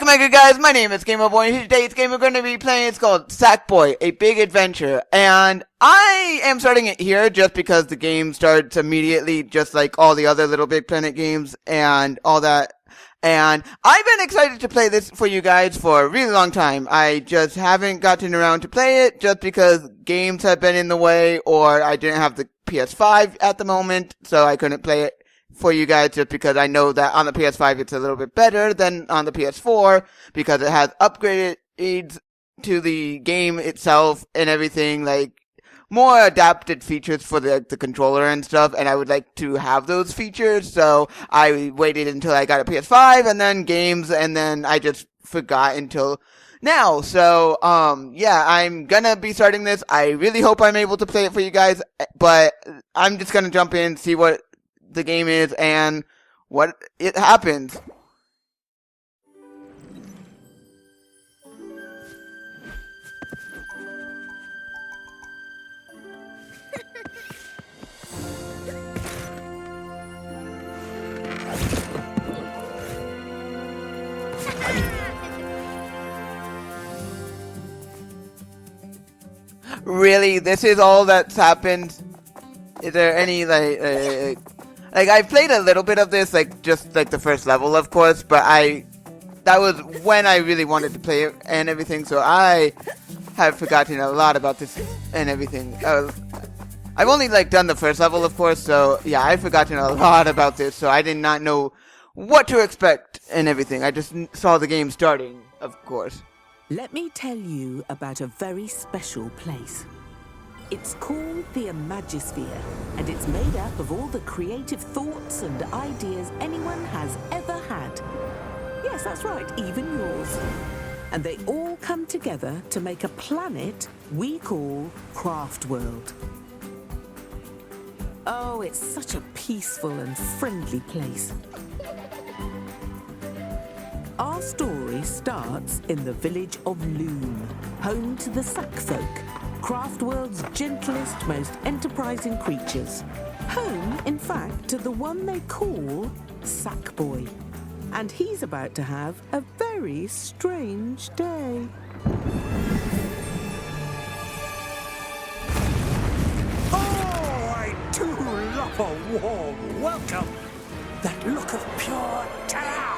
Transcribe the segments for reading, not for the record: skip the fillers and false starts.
my good guys, my name is GamerBoy, and today's game we're going to be playing is called Sackboy, A Big Adventure, and I am starting it here just because the game starts immediately, just like all the other Little Big Planet games and all that, and I've been excited to play this for you guys for a really long time. I just haven't gotten around to play it just because games have been in the way, or I didn't have the PS5 at the moment, so I couldn't play it for you guys just because I know that on the PS5 it's a little bit better than on the PS4 because it has upgraded to the game itself and everything, like more adapted features for the controller and stuff, and I would like to have those features, so I waited until I got a PS5 and then games, and then I just forgot until now. So yeah, I'm gonna be starting this. I really hope I'm able to play it for you guys, but I'm just gonna jump in, see what the game is and what it happens. Really, this is all that's happened? Is there any like I played a little bit of this, like just like the first level, of course, but that was when I really wanted to play it and everything, so I have forgotten a lot about this and everything. I've only like done the first level, of course, so yeah, I've forgotten a lot about this, so I did not know what to expect and everything. I just saw the game starting, of course. Let me tell you about a very special place. It's called the Imagisphere, and it's made up of all the creative thoughts and ideas anyone has ever had. Yes, that's right, even yours. And they all come together to make a planet we call Craft World. Oh, it's such a peaceful and friendly place. Our story starts in the village of Loom, home to the Sackfolk, Craft World's gentlest, most enterprising creatures. Home, in fact, to the one they call Sackboy. And he's about to have a very strange day. Oh, I do love a warm welcome. That look of pure terror.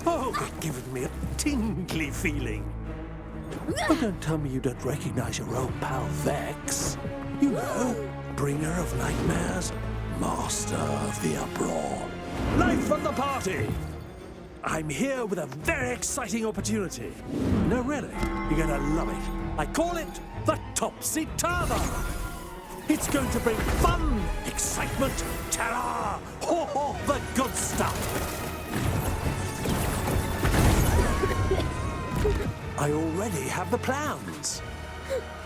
Oh, it's given me a tingly feeling. Oh, don't tell me you don't recognize your old pal Vex. You know, bringer of nightmares, master of the uproar. Life of the party! I'm here with a very exciting opportunity. No, really, you're gonna love it. I call it the Topsy-Turver. It's going to bring fun, excitement, terror, oh, the good stuff. I already have the plans.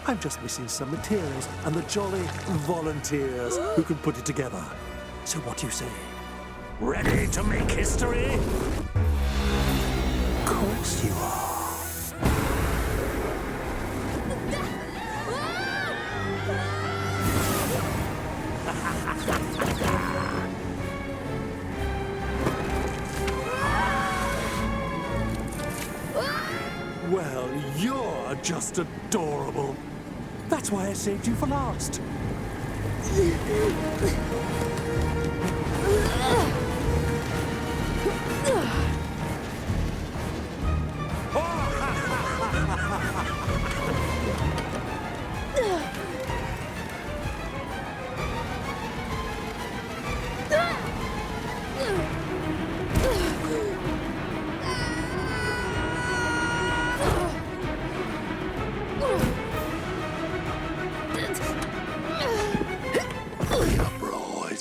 I'm just missing some materials and the jolly volunteers who can put it together. So what do you say? Ready to make history? Of course you are. Well, you're just adorable. That's why I saved you for last.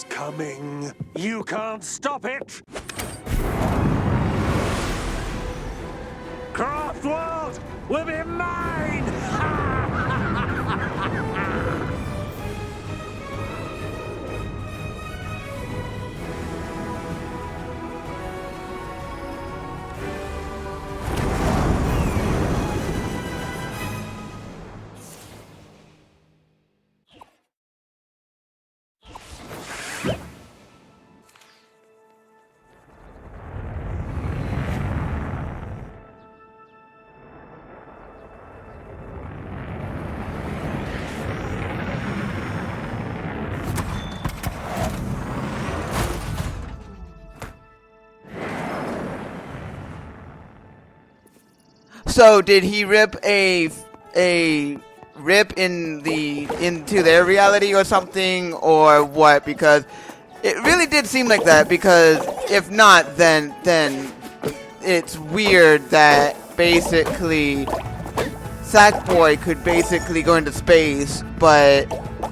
Coming. You can't stop it. Craft World will be mine. So did he rip a rip into their reality or something, or what? Because it really did seem like that. Because if not, then it's weird that basically Sackboy could basically go into space, but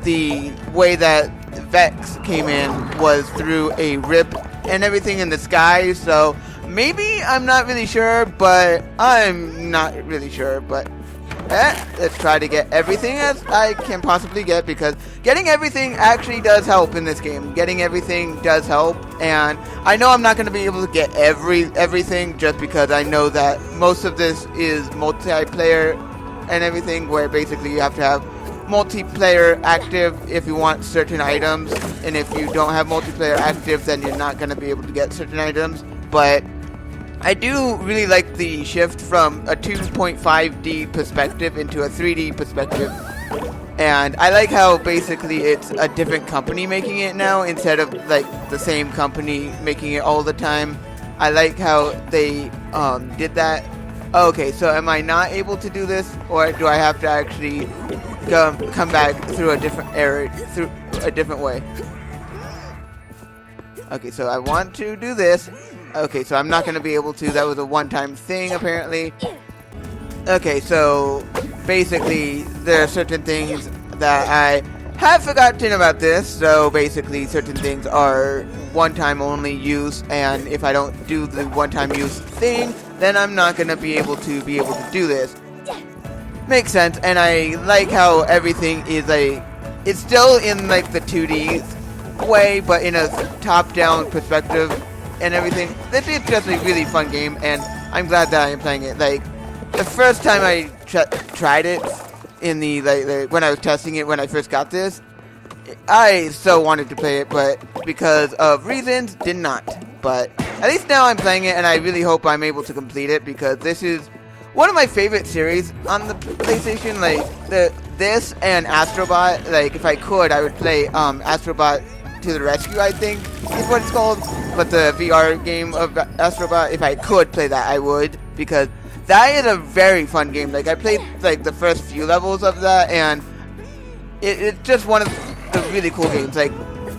the way that Vex came in was through a rip and everything in the sky. So maybe, I'm not really sure, but let's try to get everything as I can possibly get, because getting everything actually does help in this game. Getting everything does help, and I know I'm not going to be able to get everything, just because I know that most of this is multiplayer and everything, where basically you have to have multiplayer active if you want certain items, and if you don't have multiplayer active, then you're not going to be able to get certain items. But I do really like the shift from a 2.5D perspective into a 3D perspective, and I like how basically it's a different company making it now instead of like the same company making it all the time. I like how they did that. Okay, so am I not able to do this, or do I have to actually come back through a different area, through a different way? Okay, so I want to do this. Okay, so I'm not going to be able to. That was a one-time thing, apparently. Okay, so basically there are certain things that I have forgotten about this. So basically certain things are one-time only use, and if I don't do the one-time use thing, then I'm not going to be able to do this. Makes sense, and I like how everything is it's still in like the 2D way, but in a top-down perspective and everything. This is just a really fun game, and I'm glad that I am playing it. Like, the first time I tried it in the when I was testing it when I first got this, I so wanted to play it, but because of reasons, did not. But at least now I'm playing it, and I really hope I'm able to complete it, because this is one of my favorite series on the PlayStation. Like this and Astrobot. Like, if I could, I would play Astrobot to the Rescue, I think is what it's called. But the VR game of Astrobot, if I could play that, I would, because that is a very fun game. Like, I played like the first few levels of that, and it's just one of the really cool games. Like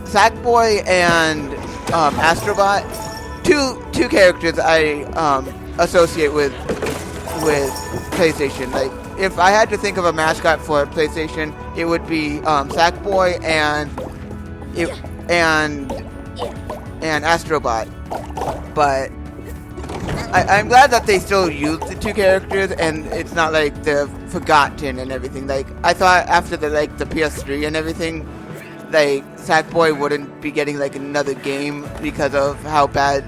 Sackboy and Astrobot, two characters I associate with PlayStation. Like, if I had to think of a mascot for PlayStation, it would be Sackboy and Astrobot. But I'm glad that they still use the two characters, and it's not like they're forgotten and everything. Like, I thought after the PS3 and everything, like, Sackboy wouldn't be getting like another game because of how bad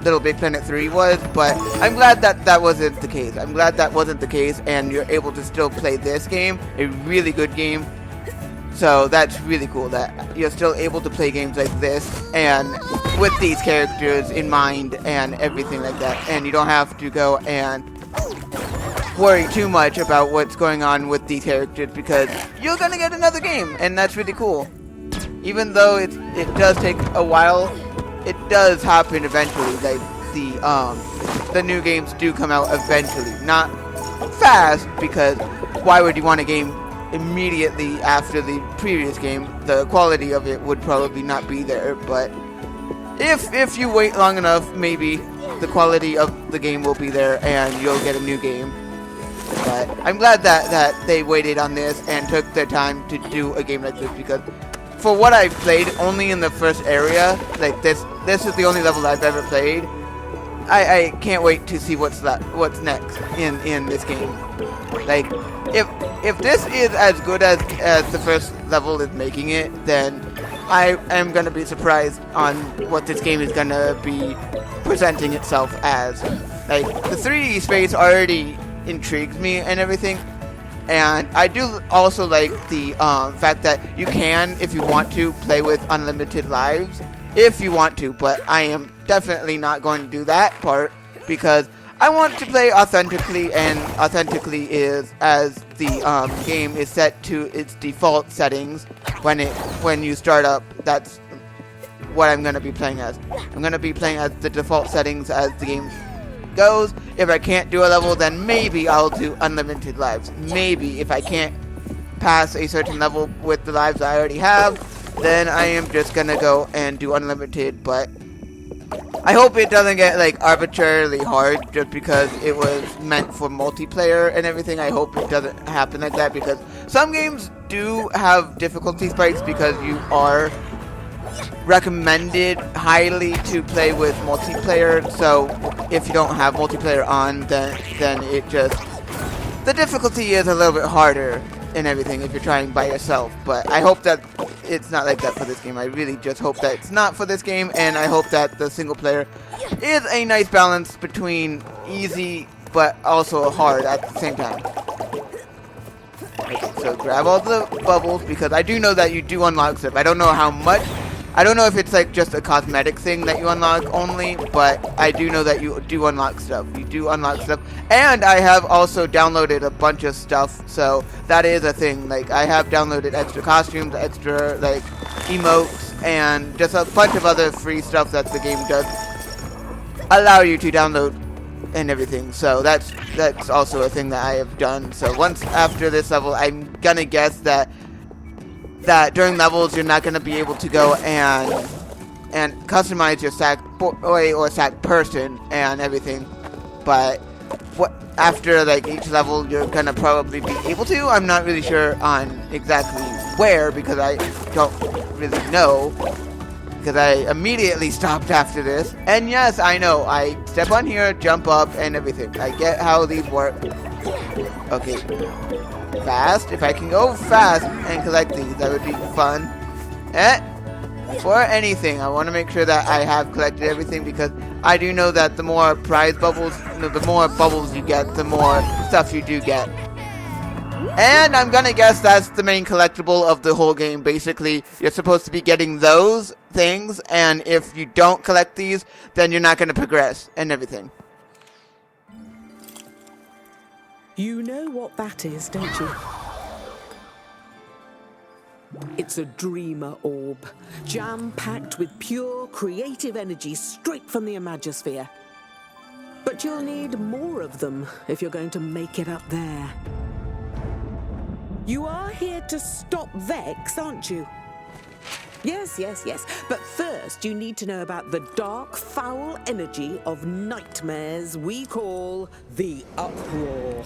Little Big Planet 3 was, but I'm glad that wasn't the case. I'm glad that wasn't the case, and you're able to still play this game, a really good game. So that's really cool that you're still able to play games like this, and with these characters in mind and everything like that, and you don't have to go and worry too much about what's going on with these characters, because you're gonna get another game, and that's really cool. Even though it does take a while, it does happen eventually. Like, the new games do come out eventually, not fast, because why would you want a game immediately after the previous game? The quality of it would probably not be there, but if you wait long enough, maybe the quality of the game will be there and you'll get a new game. But I'm glad that they waited on this and took their time to do a game like this, because for what I've played only in the first area, like this is the only level I've ever played. I can't wait to see what's next in this game. Like, if this is as good as the first level is making it, then I am gonna be surprised on what this game is gonna be presenting itself as. Like, the 3D space already intrigues me and everything, and I do also like the fact that you can, if you want to, play with unlimited lives if you want to, but I am definitely not going to do that part, because I want to play authentically, and authentically is as the game is set to its default settings when you start up. That's what I'm going to be playing as. I'm going to be playing as the default settings as the game goes. If I can't do a level, then maybe I'll do unlimited lives. Maybe if I can't pass a certain level with the lives I already have, then I am just gonna go and do unlimited. But I hope it doesn't get like arbitrarily hard just because it was meant for multiplayer and everything. I hope it doesn't happen like that, because some games do have difficulty spikes because you are recommended highly to play with multiplayer. So if you don't have multiplayer on, then it just, the difficulty is a little bit harder and everything if you're trying by yourself. But I hope that it's not like that for this game. I really just hope that it's not for this game, and I hope that the single player is a nice balance between easy but also hard at the same time. Okay, so grab all the bubbles, because I do know that you do unlock stuff. I don't know how much. I don't know if it's like just a cosmetic thing that you unlock only, but I do know that you do unlock stuff. You do unlock stuff. And I have also downloaded a bunch of stuff, so that is a thing. Like, I have downloaded extra costumes, extra like emotes, and just a bunch of other free stuff that the game does allow you to download and everything. So that's also a thing that I have done. So once after this level, I'm gonna guess that during levels you're not going to be able to go and customize your Sackboy or Sack person and everything, but after like each level you're going to probably be able to. I'm not really sure on exactly where, because I don't really know, because I immediately stopped after this. And yes, I know, I step on here, jump up and everything. I get how these work. Okay. Fast. If I can go fast and collect these, that would be fun. For anything, I want to make sure that I have collected everything, because I do know that the more prize bubbles, the more bubbles you get, the more stuff you do get. And I'm gonna guess that's the main collectible of the whole game. Basically, you're supposed to be getting those things, and if you don't collect these, then you're not gonna progress and everything. You know what that is, don't you? It's a dreamer orb, jam-packed with pure creative energy straight from the Imagisphere. But you'll need more of them if you're going to make it up there. You are here to stop Vex, aren't you? Yes. But first, you need to know about the dark, foul energy of nightmares we call the Uproar.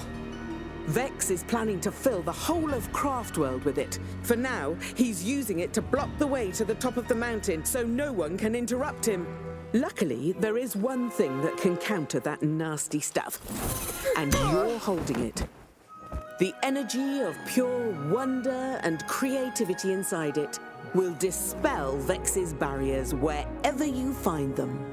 Vex is planning to fill the whole of Craftworld with it. For now, he's using it to block the way to the top of the mountain so no one can interrupt him. Luckily, there is one thing that can counter that nasty stuff, and you're holding it. The energy of pure wonder and creativity inside it will dispel Vex's barriers wherever you find them.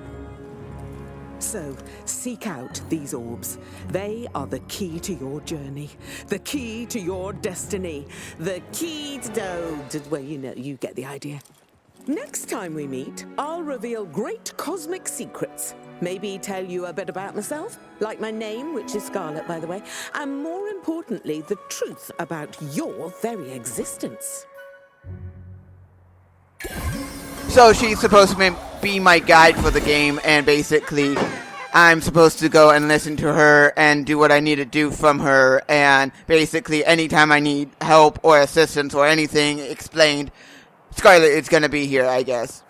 So, seek out these orbs. They are the key to your journey, the key to your destiny, the key to... well, you get the idea. Next time we meet, I'll reveal great cosmic secrets. Maybe tell you a bit about myself, like my name, which is Scarlet, by the way, and more importantly, the truth about your very existence. So she's supposed to be my guide for the game, and basically I'm supposed to go and listen to her and do what I need to do from her, and basically anytime I need help or assistance or anything explained, Scarlet is going to be here, I guess.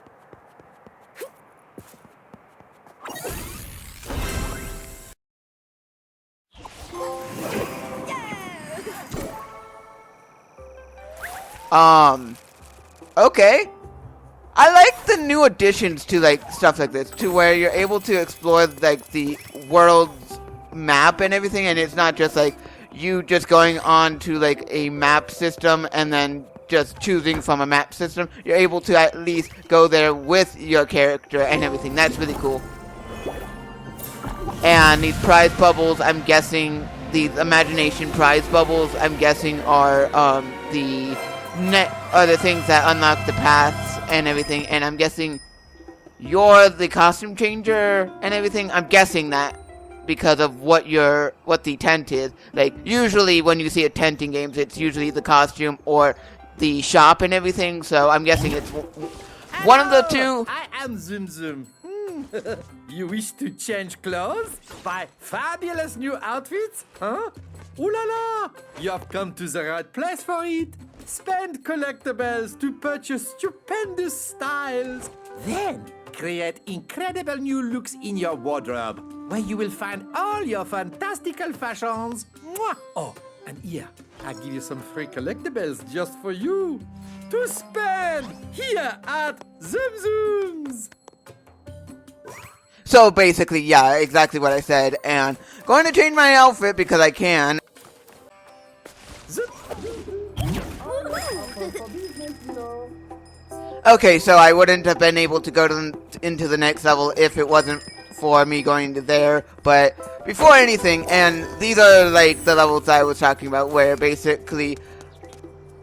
Okay. I like the new additions to like stuff like this, to where you're able to explore like the world's map and everything, and it's not just like you just going on to like a map system and then just choosing from a map system. You're able to at least go there with your character and everything. That's really cool. And these prize bubbles, I'm guessing these imagination prize bubbles, I'm guessing are the things that unlock the paths and everything. And I'm guessing you're the costume changer and everything. I'm guessing that because of what the tent is. Like usually when you see a tent in games, it's usually the costume or the shop and everything. So I'm guessing it's one of the two. I am Zoom Zoom. You wish to change clothes? Buy fabulous new outfits? Huh? Ooh la la! You have come to the right place for it. Spend collectibles to purchase stupendous styles. Then create incredible new looks in your wardrobe, where you will find all your fantastical fashions. Mwah! Oh, and here, I give you some free collectibles just for you to spend here at Zoom Zooms. So basically, yeah, exactly what I said, and going to change my outfit because I can. Okay, so I wouldn't have been able to go into the next level if it wasn't for me going to there, but before anything, and these are like the levels I was talking about where basically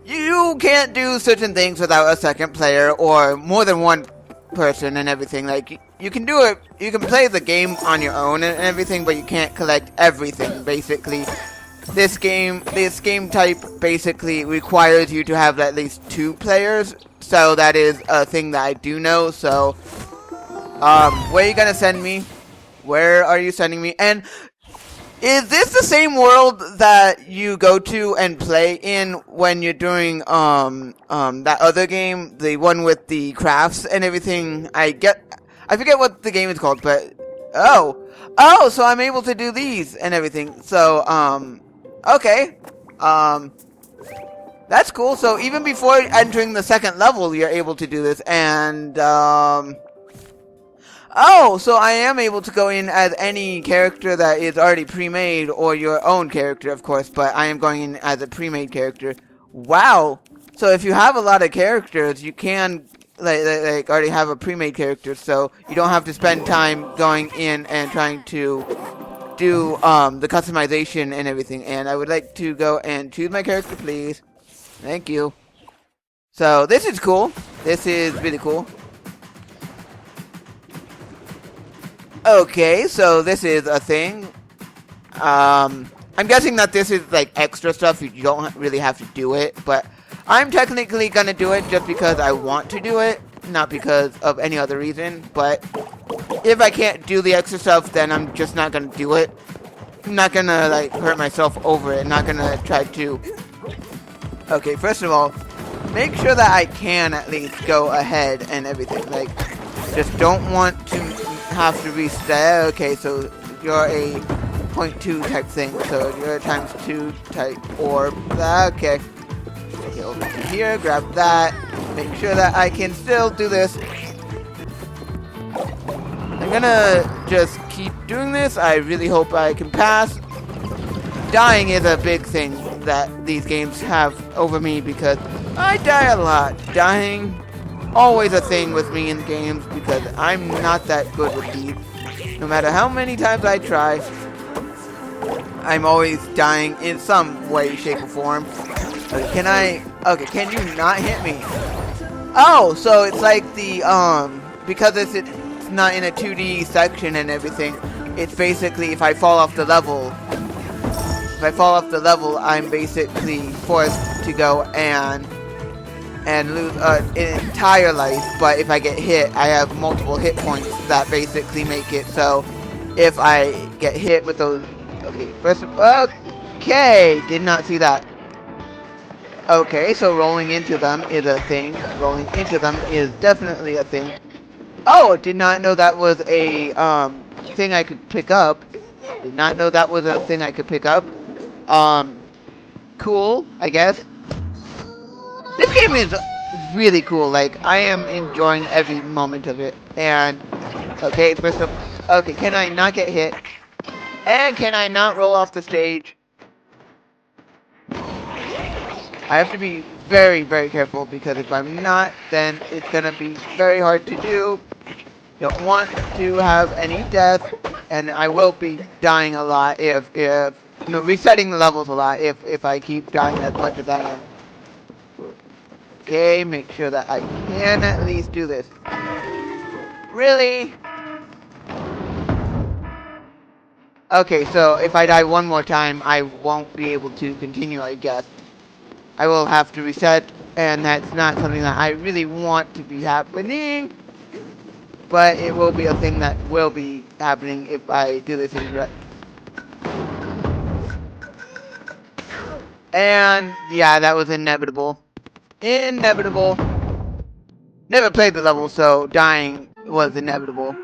you can't do certain things without a second player or more than one person and everything. Like, you can do it, you can play the game on your own and everything, but you can't collect everything, basically. This game type basically requires you to have at least 2 players, so that is a thing that I do know. So, where are you gonna send me? Where are you sending me? And is this the same world that you go to and play in when you're doing that other game, the one with the crafts and everything? I forget what the game is called, but oh, so I'm able to do these and everything. So okay, that's cool. So even before entering the second level, you're able to do this, and oh, so I am able to go in as any character that is already pre-made, or your own character, of course, but I am going in as a pre-made character. Wow. So if you have a lot of characters, you can like already have a pre-made character, so you don't have to spend time going in and trying to do the customization and everything. And I would like to go and choose my character, please. Thank you. So this is cool. This is really cool. Okay, so this is a thing. I'm guessing that this is like extra stuff. You don't really have to do it, but I'm technically gonna do it just because I want to do it, not because of any other reason. But if I can't do the extra stuff, then I'm just not gonna do it. I'm not gonna like hurt myself over it. I'm not gonna try to. Okay, first of all, make sure that I can at least go ahead and everything. Like, just don't want to have to reset. Okay, so you're a 0.2 type thing, so you're a times 2 type orb. Okay. Okay, over here, grab that. Make sure that I can still do this. I'm gonna just keep doing this. I really hope I can pass. Dying is a big thing that these games have over me because I die a lot. Dying, always a thing with me in games because I'm not that good with these. No matter how many times I try, I'm always dying in some way, shape, or form. Okay, can you not hit me? Oh, so it's like the, because it's not in a 2D section and everything, it's basically if I fall off the level, I'm basically forced to go and lose an entire life. But if I get hit, I have multiple hit points that basically make it so if I get hit with those. Okay, did not see that. Okay, so rolling into them is a thing. Rolling into them is definitely a thing. Oh, did not know that was a thing I could pick up. Did not know that was a thing I could pick up. Cool, I guess. This game is really cool. Like, I am enjoying every moment of it. And okay, first of okay, can I not get hit? And can I not roll off the stage? I have to be very, very careful because if I'm not, then it's gonna be very hard to do. Don't want to have any death, and I will be dying a lot if resetting the levels a lot if I keep dying as much as I am. Okay, make sure that I can at least do this. Really? Okay, so if I die one more time, I won't be able to continue, I guess. I will have to reset, and that's not something that I really want to be happening. but it will be a thing that will be happening if I do this incorrect. And yeah, that was inevitable. Inevitable. Never played the level, so dying was inevitable.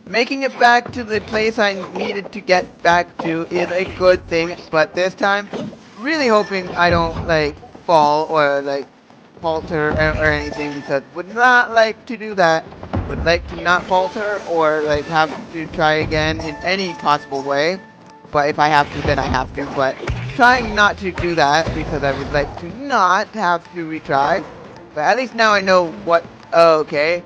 Making it back to the place I needed to get back to is a good thing, but this time, really hoping I don't, like, fall or, like, falter or anything, because would not like to do that. Would like to not falter or, like, have to try again in any possible way. But if I have to, then I have to. But trying not to do that, because I would like to not have to retry. But at least now I know what... Okay.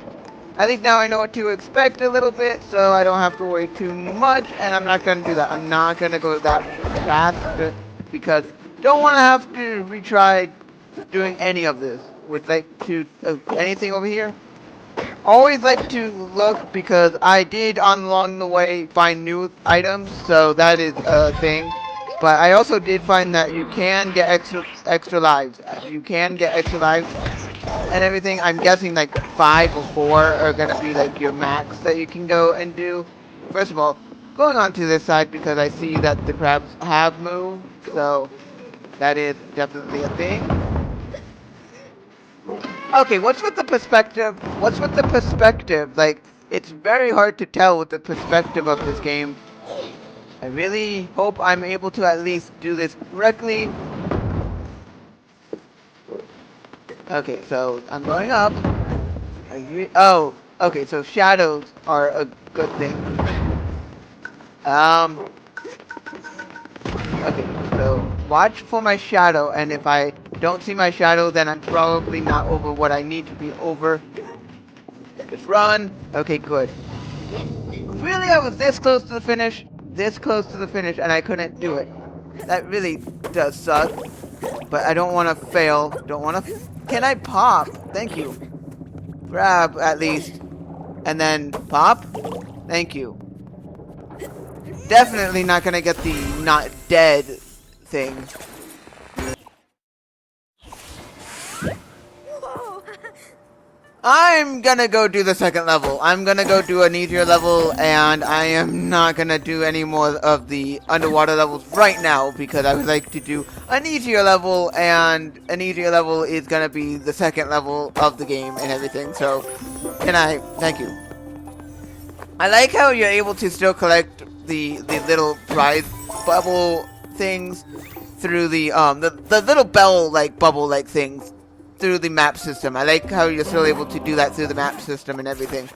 At least now I know what to expect a little bit, so I don't have to worry too much, and I'm not going to do that. I'm not going to go that fast, because don't want to have to retry doing any of this. Would like to... anything over here? Always like to look, because I did along the way find new items, so that is a thing. But I also did find that you can get extra lives. You can get extra lives and everything. I'm guessing like 5 or 4 are gonna be like your max that you can go and do. First of all, going on to this side because I see that the crabs have moved, so that is definitely a thing. Okay, what's with the perspective? What's with the perspective? Like, it's very hard to tell with the perspective of this game. I really hope I'm able to at least do this correctly. Okay, so I'm going up. Oh, okay, so shadows are a good thing. Okay, so watch for my shadow, and if I don't see my shadow, then I'm probably not over what I need to be over. Just run. Okay, good. Really, I was this close to the finish, and I couldn't do it. That really does suck. But I don't want to fail. Don't want to... Can I pop? Thank you. Grab, at least. And then pop? Thank you. Definitely not going to get the not dead thing. I'm gonna go do the second level. I'm gonna go do an easier level, and I am not gonna do any more of the underwater levels right now, because I would like to do an easier level, and an easier level is gonna be the second level of the game and everything, so thank you. I like how you're able to still collect the little prize bubble things through the little bell, like, bubble-like things through the map system. I like how you're still able to do that through the map system and everything.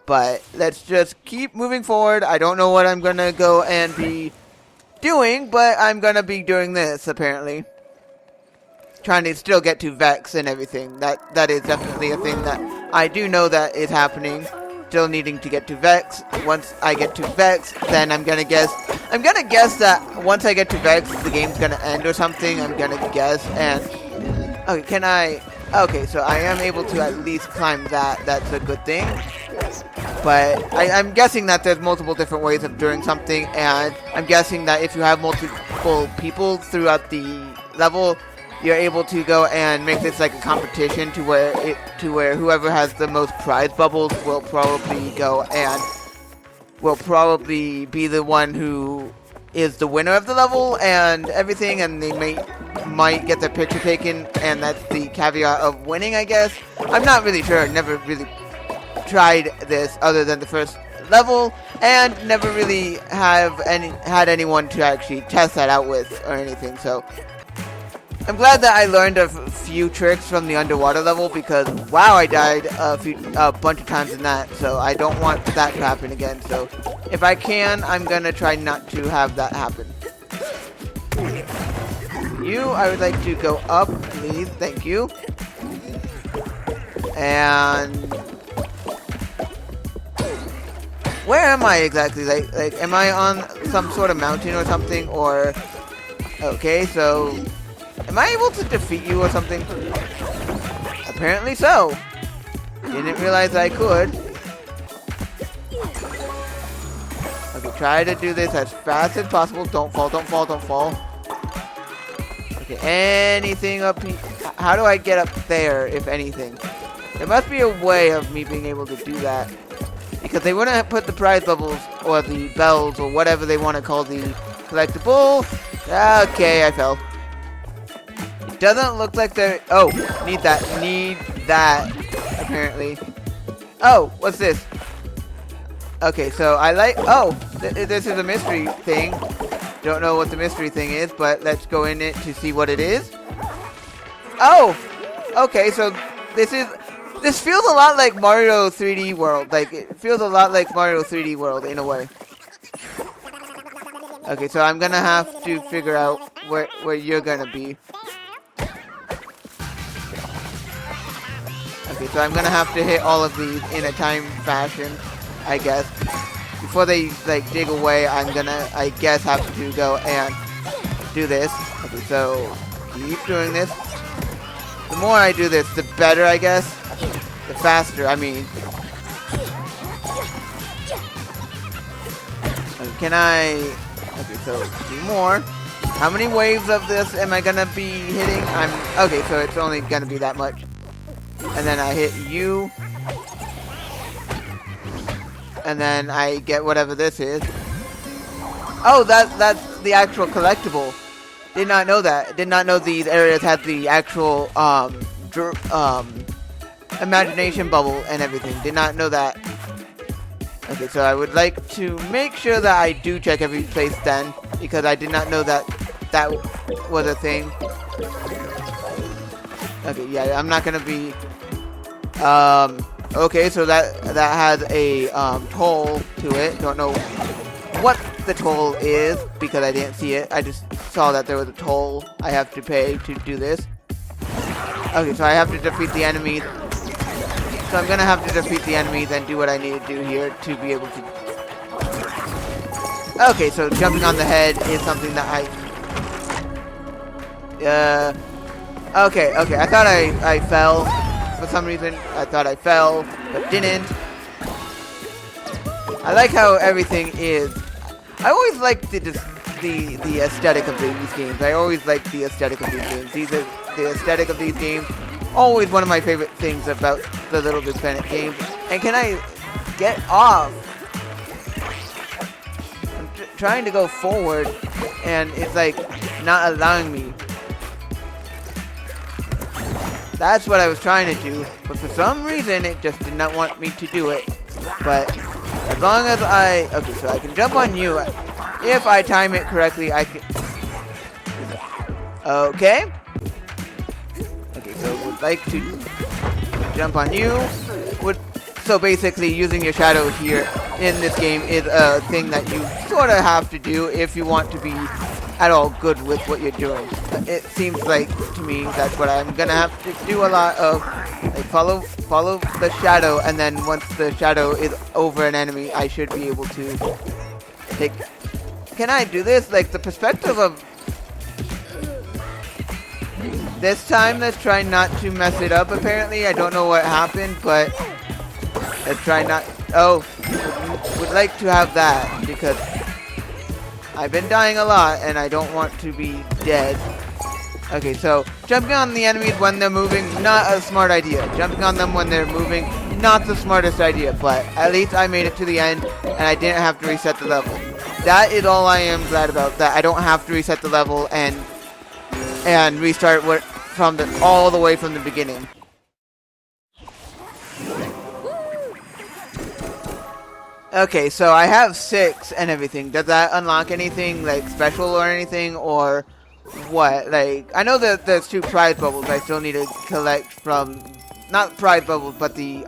But let's just keep moving forward. I don't know what I'm gonna go and be doing, but I'm gonna be doing this, apparently. Trying to still get to Vex and everything. That is definitely a thing that I do know that is happening. Still needing to get to Vex. Once I get to Vex, then I'm gonna guess that once I get to Vex, the game's gonna end or something. I'm gonna guess. And okay, can I... Okay, so I am able to at least climb that. That's a good thing. But I'm guessing that there's multiple different ways of doing something, and I'm guessing that if you have multiple people throughout the level, you're able to go and make this like a competition to where whoever has the most prize bubbles will probably go and will probably be the one who is the winner of the level and everything, and they might get their picture taken, and that's the caveat of winning, I guess. I'm not really sure. Never really tried this other than the first level, and never really had anyone to actually test that out with or anything. So I'm glad that I learned a few tricks from the underwater level, because wow, I died a bunch of times in that, so I don't want that to happen again. So if I can, I'm gonna try not to have that happen. I would like to go up, please. Thank you. And where am I exactly? Like, am I on some sort of mountain or something? Or okay, so am I able to defeat you or something? Apparently so. Didn't realize I could. Okay, try to do this as fast as possible. Don't fall, don't fall, don't fall. Okay, anything up here? how do I get up there, if anything? There must be a way of me being able to do that. Because they wouldn't put the prize bubbles, or the bells, or whatever they want to call the collectible. Okay, I fell. It doesn't look like they're... Oh, need that, apparently. Oh, what's this? Okay, so I like... Oh, this is a mystery thing. Don't know what the mystery thing is, but let's go in it to see what it is. Oh! Okay, so this feels a lot like Mario 3D World. Like, it feels a lot like Mario 3D World in a way. Okay, so I'm gonna have to figure out where you're gonna be. Okay, so I'm gonna have to hit all of these in a time fashion, I guess. Before they, like, dig away, I'm gonna, I guess, have to go and do this. Okay, so keep doing this. The more I do this, the better, I guess. The faster, I mean. Okay, can I... Okay, so 2 more. How many waves of this am I gonna be hitting? Okay, so it's only gonna be that much. And then I hit you. And then I get whatever this is. Oh, that's the actual collectible. Did not know that. Did not know these areas had the actual imagination bubble and everything. Did not know that. Okay, so I would like to make sure that I do check every place then, because I did not know that that was a thing. Okay, yeah, I'm not gonna be... Okay, so that has a toll to it. Don't know what the toll is because I didn't see it. I just saw that there was a toll I have to pay to do this. Okay, so I have to defeat the enemies. So I'm gonna have to defeat the enemies and do what I need to do here to be able to... Okay, so jumping on the head is something that Okay, I thought I fell. For some reason, I thought I fell, but didn't. I like how everything is... I always like the aesthetic of these games. I always like the aesthetic of these games. The aesthetic of these games, always one of my favorite things about the Little Big Planet games. And can I get off? I'm trying to go forward, and it's like not allowing me. That's what I was trying to do, but for some reason it just did not want me to do it. But as long as okay, so I can jump on you. If I time it correctly, I can... Okay. Okay, so would like to jump on you. So basically using your shadow here in this game is a thing that you sort of have to do if you want to be at all good with what you're doing. It seems like to me that's what I'm gonna have to do a lot of. Like follow the shadow, and then once the shadow is over an enemy, I should be able to take... Can I do this? Like the perspective of... This time, let's try not to mess it up, apparently. I don't know what happened, but let's try not... Oh, would like to have that, because I've been dying a lot, and I don't want to be dead. Okay, so jumping on the enemies when they're moving, not a smart idea. Jumping on them when they're moving, not the smartest idea, but at least I made it to the end, and I didn't have to reset the level. That is all I am glad about, that I don't have to reset the level and restart from all the way from the beginning. Okay, so I have 6 and everything. Does that unlock anything like special or anything, or what? Like, I know that there's 2 prize bubbles I still need to collect from, not prize bubbles, but the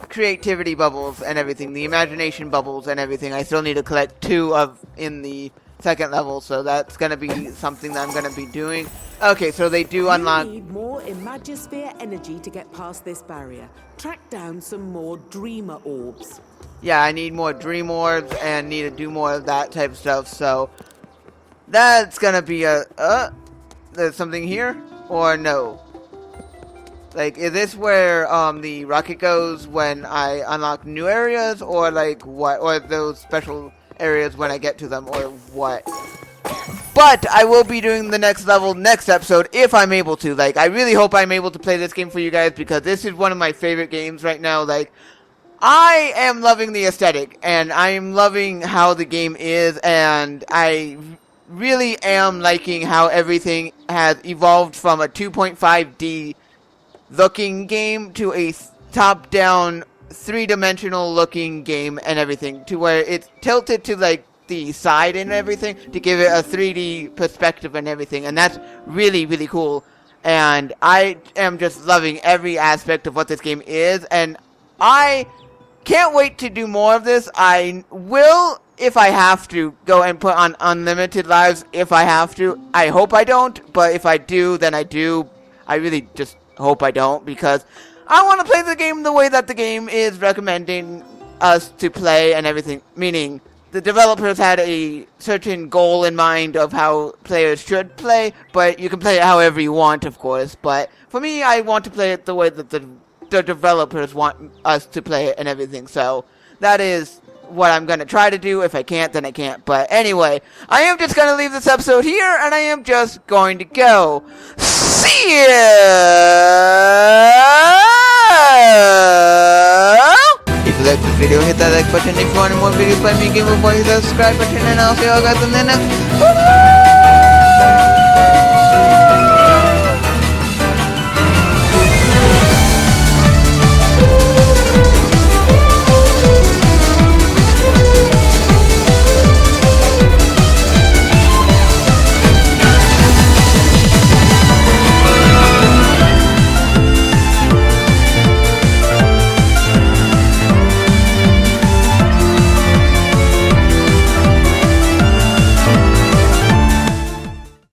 creativity bubbles and everything, the imagination bubbles and everything. I still need to collect 2 of in the second level, so that's gonna be something that I'm gonna be doing. Okay, so they do unlock... You need more Imagisphere energy to get past this barrier. Track down some more Dreamer Orbs. Yeah, I need more Dream Orbs and need to do more of that type of stuff, so... That's gonna be a... There's something here? Or no? Like, is this where the rocket goes when I unlock new areas, or like what? Or those special areas when I get to them, or what? But I will be doing the next level next episode if I'm able to. Like, I really hope I'm able to play this game for you guys because this is one of my favorite games right now. Like, I am loving the aesthetic and I am loving how the game is, and I really am liking how everything has evolved from a 2.5D looking game to a top-down, three-dimensional looking game and everything, to where it's tilted to like the side and everything to give it a 3D perspective and everything, and that's really, really cool. And I am just loving every aspect of what this game is, and I can't wait to do more of this. I will, if I have to, go and put on unlimited lives if I have to. I hope I don't, but if I do, then I do. I really just hope I don't, because I want to play the game the way that the game is recommending us to play and everything, meaning the developers had a certain goal in mind of how players should play, but you can play it however you want, of course. But for me, I want to play it the way that the developers want us to play it and everything. So that is what I'm going to try to do. If I can't, then I can't. But anyway, I am just going to leave this episode here, and I am just going to go. See ya! If you like this video, hit that like button. If you want more videos by me, GamerBoy, hit that subscribe button, and I'll see you all guys in the next video.